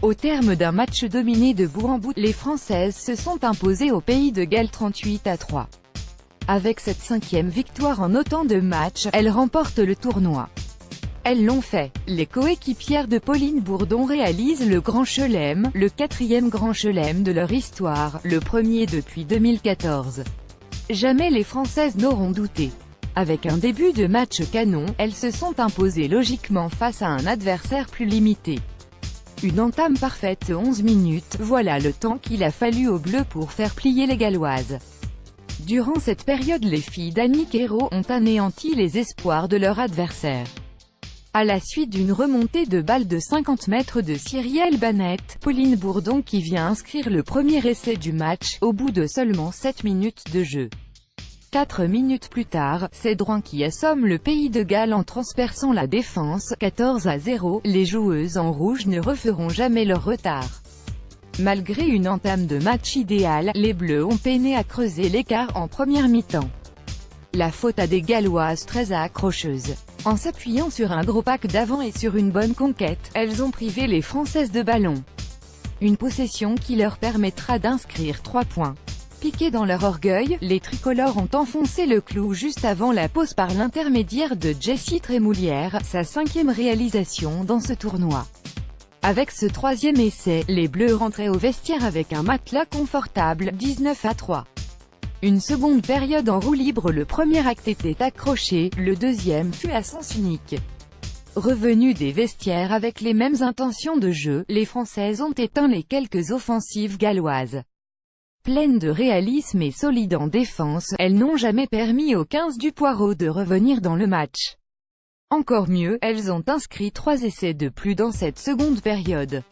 Au terme d'un match dominé de bout en bout, les Françaises se sont imposées au Pays de Galles 38-3. Avec cette 5e victoire en autant de matchs, elles remportent le tournoi. Elles l'ont fait. Les coéquipières de Pauline Bourdon réalisent le Grand Chelem, le 4e Grand Chelem de leur histoire, le premier depuis 2014. Jamais les Françaises n'auront douté. Avec un début de match canon, elles se sont imposées logiquement face à un adversaire plus limité. Une entame parfaite 11 minutes, voilà le temps qu'il a fallu aux Bleus pour faire plier les Galloises. Durant cette période, les filles d'Annick Hérault ont anéanti les espoirs de leur adversaire. À la suite d'une remontée de balle de 50 mètres de Cyrielle Banette, Pauline Bourdon qui vient inscrire le premier essai du match, au bout de seulement 7 minutes de jeu. 4 minutes plus tard, c'est Drouin qui assomme le Pays de Galles en transperçant la défense, 14-0, les joueuses en rouge ne referont jamais leur retard. Malgré une entame de match idéale, les Bleus ont peiné à creuser l'écart en première mi-temps. La faute à des Galloises très accrocheuses. En s'appuyant sur un gros pack d'avant et sur une bonne conquête, elles ont privé les Françaises de ballon. Une possession qui leur permettra d'inscrire 3 points. Piquées dans leur orgueil, les tricolores ont enfoncé le clou juste avant la pause par l'intermédiaire de Jessie Trémoulière, sa 5e réalisation dans ce tournoi. Avec ce 3e essai, les Bleus rentraient au vestiaire avec un matelas confortable, 19-3. Une seconde période en roue libre, le premier acte était accroché, le deuxième fut à sens unique. Revenues des vestiaires avec les mêmes intentions de jeu, les Françaises ont éteint les quelques offensives galloises. Pleines de réalisme et solides en défense, elles n'ont jamais permis aux 15 du Poireau de revenir dans le match. Encore mieux, elles ont inscrit 3 essais de plus dans cette seconde période.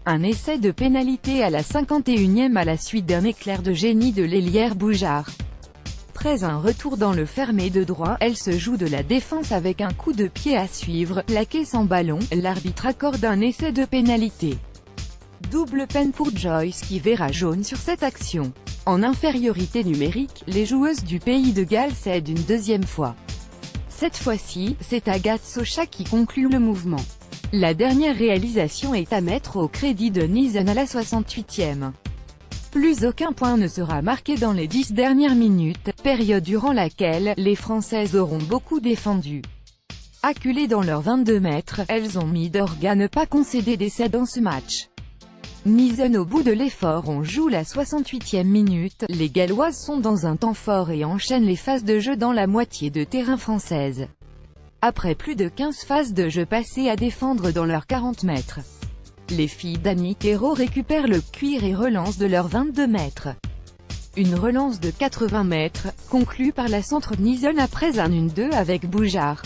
Un essai de pénalité à la 51e à la suite d'un éclair de génie de l'ailière Boujard. Après un retour dans le fermé de droit, elle se joue de la défense avec un coup de pied à suivre, plaqué sans ballon, l'arbitre accorde un essai de pénalité. Double peine pour Joyce qui verra jaune sur cette action. En infériorité numérique, les joueuses du Pays de Galles cèdent une deuxième fois. Cette fois-ci, c'est Agathe Socha qui conclut le mouvement. La dernière réalisation est à mettre au crédit de Niesen à la 68e. Plus aucun point ne sera marqué dans les 10 dernières minutes, période durant laquelle les Françaises auront beaucoup défendu. Acculées dans leurs 22 mètres, elles ont mis d'orgue à ne pas concéder d'essai dans ce match. Niesen au bout de l'effort. On joue la 68e minute, les Galloises sont dans un temps fort et enchaînent les phases de jeu dans la moitié de terrain française. Après plus de 15 phases de jeu passées à défendre dans leurs 40 mètres, les filles d'Annick Hérault récupèrent le cuir et relancent de leurs 22 mètres. Une relance de 80 mètres, conclue par la centre Niesen après un 1-2 avec Boujard.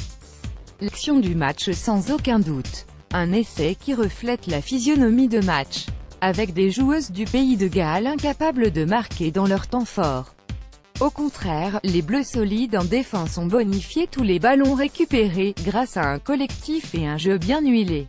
L'action du match sans aucun doute. Un essai qui reflète la physionomie de match. Avec des joueuses du Pays de Galles incapables de marquer dans leur temps fort. Au contraire, les Bleus solides en défense ont bonifié tous les ballons récupérés, grâce à un collectif et un jeu bien huilé.